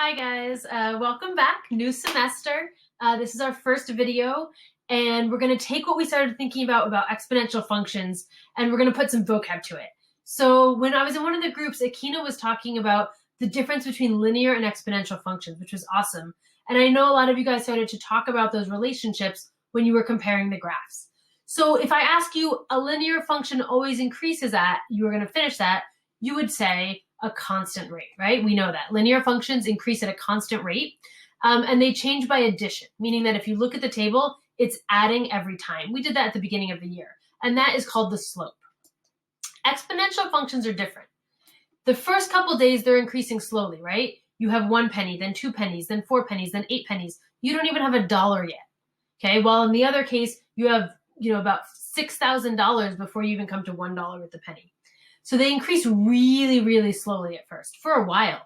Hi guys, welcome back, new semester. This is our first video and we're gonna take what we started thinking about exponential functions and we're gonna put some vocab to it. So when I was in one of the groups, Akina was talking about the difference between linear and exponential functions, which was awesome. And I know a lot of you guys started to talk about those relationships when you were comparing the graphs. So if I ask you a linear function always increases at, you were gonna finish that, you would say a constant rate, right? We know that. Linear functions increase at a constant rate, and they change by addition, meaning that if you look at the table, it's adding every time. We did that at the beginning of the year, and that is called the slope. Exponential functions are different. The first couple days, they're increasing slowly, right? You have 1 penny, then 2 pennies, then 4 pennies, then 8 pennies. You don't even have $1 yet, okay? While in the other case, you have about $6,000 before you even come to $1 with the penny. So they increase really, really slowly at first, for a while.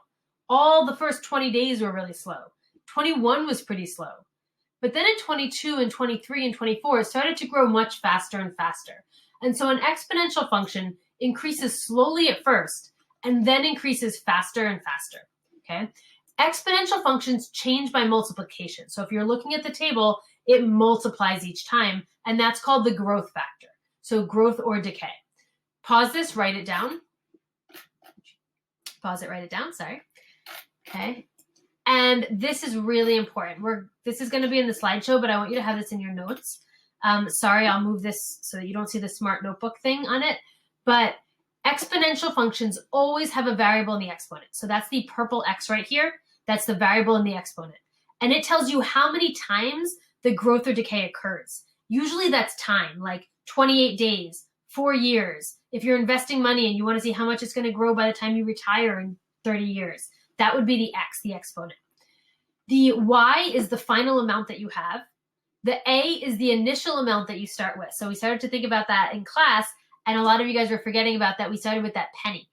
All the first 20 days were really slow. 21 was pretty slow. But then in 22 and 23 and 24, it started to grow much faster and faster. And so an exponential function increases slowly at first, and then increases faster and faster, okay? Exponential functions change by multiplication. So if you're looking at the table, it multiplies each time, and that's called the growth factor. So growth or decay. Pause this, write it down. Pause it, write it down, sorry. Okay. And this is really important. This is going to be in the slideshow, but I want you to have this in your notes. Sorry, I'll move this so that you don't see the smart notebook thing on it. But exponential functions always have a variable in the exponent. So that's the purple x right here. That's the variable in the exponent. And it tells you how many times the growth or decay occurs. Usually that's time, like 28 days, 4 years. If you're investing money and you want to see how much it's going to grow by the time you retire in 30 years, that would be the x, the exponent. The y is the final amount that you have. The a is the initial amount that you start with. So we started to think about that in class, and a lot of you guys were forgetting about that. We started with that penny.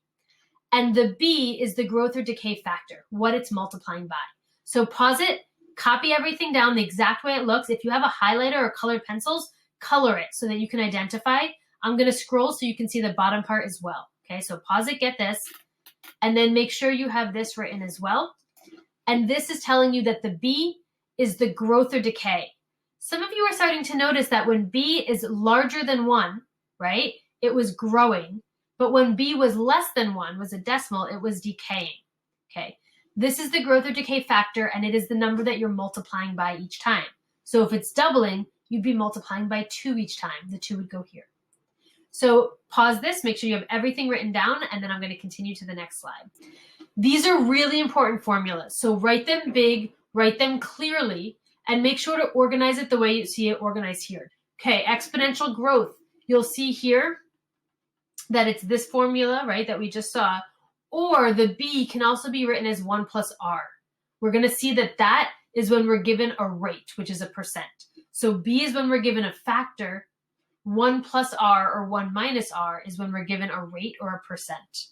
And the b is the growth or decay factor, what it's multiplying by. So pause it, copy everything down the exact way it looks. If you have a highlighter or colored pencils, color it so that you can identify. I'm going to scroll so you can see the bottom part as well. Okay, so pause it, get this, and then make sure you have this written as well. And this is telling you that the b is the growth or decay. Some of you are starting to notice that when b is larger than 1, right, it was growing. But when b was less than 1, was a decimal, it was decaying. Okay, this is the growth or decay factor, and it is the number that you're multiplying by each time. So if it's doubling, you'd be multiplying by 2 each time. The 2 would go here. So pause this, make sure you have everything written down, and then I'm going to continue to the next slide. These are really important formulas. So write them big, write them clearly, and make sure to organize it the way you see it organized here. Okay, exponential growth. You'll see here that it's this formula, right, that we just saw, or the b can also be written as 1 plus r. We're going to see that that is when we're given a rate, which is a percent. So b is when we're given a factor. 1 plus r or 1 minus r is when we're given a rate or a percent.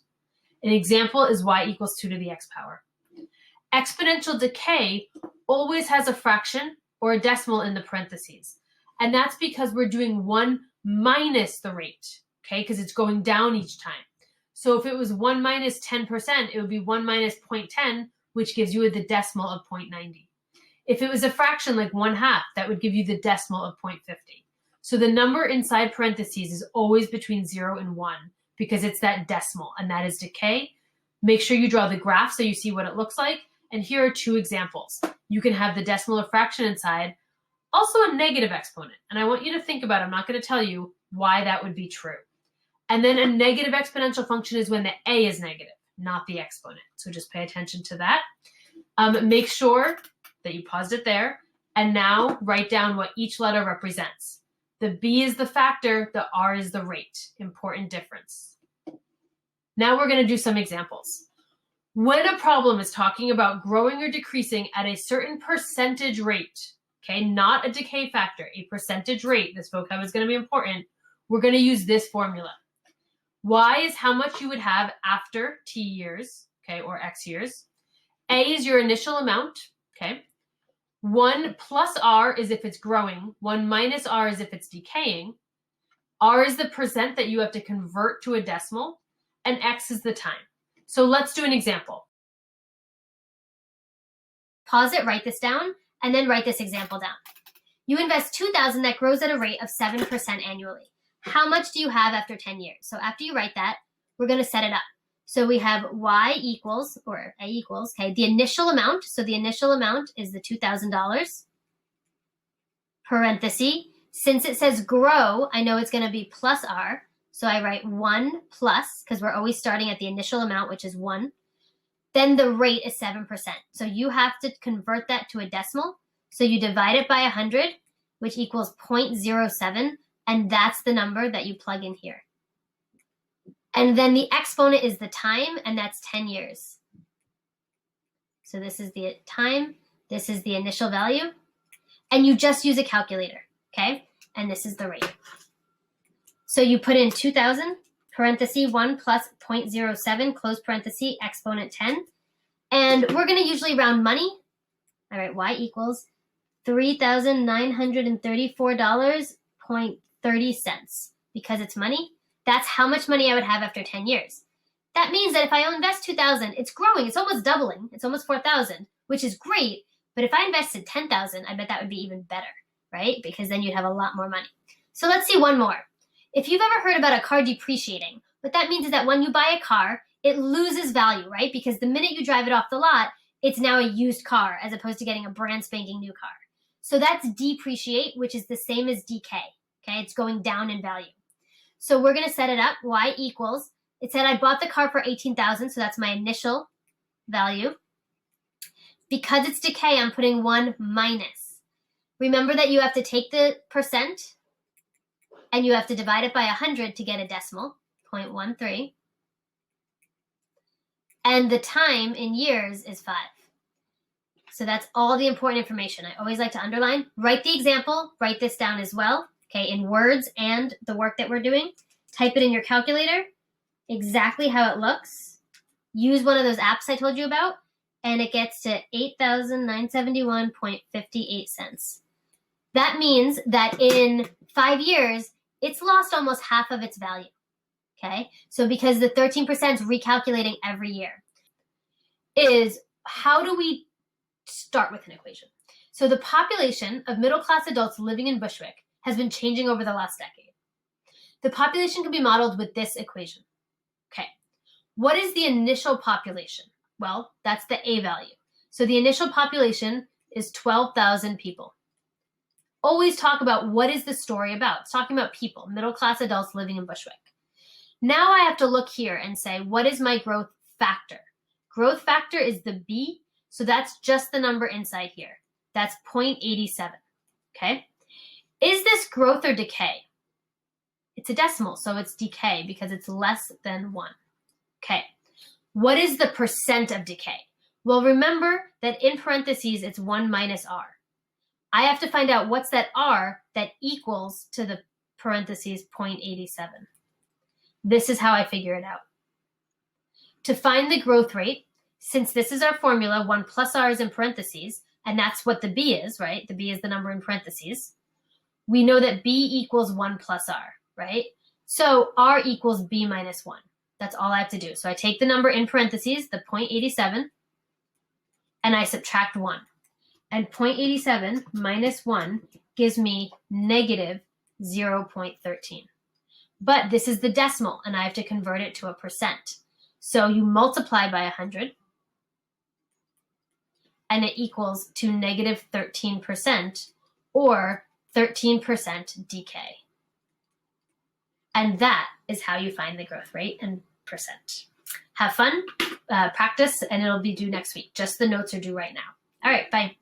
An example is y equals 2 to the x power. Exponential decay always has a fraction or a decimal in the parentheses. And that's because we're doing 1 minus the rate, okay, because it's going down each time. So if it was 1 minus 10%, it would be 1 minus 0.10, which gives you the decimal of 0.90. If it was a fraction like 1/2, that would give you the decimal of 0.50. So the number inside parentheses is always between 0 and 1 because it's that decimal, and that is decay. Make sure you draw the graph so you see what it looks like. And here are 2 examples. You can have the decimal or fraction inside, also a negative exponent. And I want you to think about it. I'm not going to tell you why that would be true. And then a negative exponential function is when the a is negative, not the exponent. So just pay attention to that. Make sure that you paused it there. And now write down what each letter represents. The b is the factor, the r is the rate. Important difference. Now we're going to do some examples. When a problem is talking about growing or decreasing at a certain percentage rate, okay, not a decay factor, a percentage rate, this vocab is going to be important, we're going to use this formula. Y is how much you would have after t years, okay, or x years. A is your initial amount, okay. 1 plus r is if it's growing. 1 minus r is if it's decaying. R is the percent that you have to convert to a decimal. And x is the time. So let's do an example. pause it, write this down, and then write this example down. You invest $2,000 that grows at a rate of 7% annually. How much do you have after 10 years? So after you write that, we're going to set it up. So we have y equals, or a equals, okay, the initial amount. So the initial amount is the $2,000, parenthesis. Since it says grow, I know it's going to be plus r. So I write 1 plus, because we're always starting at the initial amount, which is 1. Then the rate is 7%. So you have to convert that to a decimal. So you divide it by 100, which equals 0.07, and that's the number that you plug in here. And then the exponent is the time, and that's 10 years. So this is the time, this is the initial value, and you just use a calculator, okay? And this is the rate. So you put in 2,000, parenthesis 1 plus 0.07, close parenthesis, exponent 10. And we're going to usually round money. All right, y equals $3,934.30 because it's money. That's how much money I would have after 10 years. That means that if I invest 2,000, it's growing. It's almost doubling. It's almost 4,000, which is great. But if I invested 10,000, I bet that would be even better, right? Because then you'd have a lot more money. So let's see one more. If you've ever heard about a car depreciating, what that means is that when you buy a car, it loses value, right? Because the minute you drive it off the lot, it's now a used car as opposed to getting a brand spanking new car. So that's depreciate, which is the same as decay, okay? It's going down in value. So we're going to set it up. Y equals, it said I bought the car for 18,000, so that's my initial value. Because it's decay, I'm putting 1 minus. Remember that you have to take the percent and you have to divide it by 100 to get a decimal, 0.13. And the time in years is 5. So that's all the important information. I always like to underline. Write the example. Write this down as well, okay, in words and the work that we're doing. Type it in your calculator, exactly how it looks. Use one of those apps I told you about, and it gets to $8,971.58. That means that in 5 years, it's lost almost half of its value, okay? So because the 13% is recalculating every year, is how do we start with an equation? So the population of middle-class adults living in Bushwick has been changing over the last decade. The population can be modeled with this equation. Okay, what is the initial population? Well, that's the A value. So the initial population is 12,000 people. Always talk about what is the story about. It's talking about people, middle-class adults living in Bushwick. Now I have to look here and say, what is my growth factor? Growth factor is the B, so that's just the number inside here. That's 0.87, okay? Is this growth or decay? It's a decimal, so it's decay because it's less than 1. Okay, what is the percent of decay? Well, remember that in parentheses, it's 1 minus r. I have to find out what's that r that equals to the parentheses 0.87. This is how I figure it out. To find the growth rate, since this is our formula, 1 plus r is in parentheses, and that's what the b is, right? The b is the number in parentheses. We know that b equals 1 plus r, right? So r equals b minus 1. That's all I have to do. So I take the number in parentheses, the 0.87, and I subtract 1. And 0.87 minus 1 gives me negative 0.13. But this is the decimal, and I have to convert it to a percent. So you multiply by 100, and it equals to negative 13%, or 13% decay. And that is how you find the growth rate and percent. Have fun, practice, and it'll be due next week. Just the notes are due right now. All right, bye.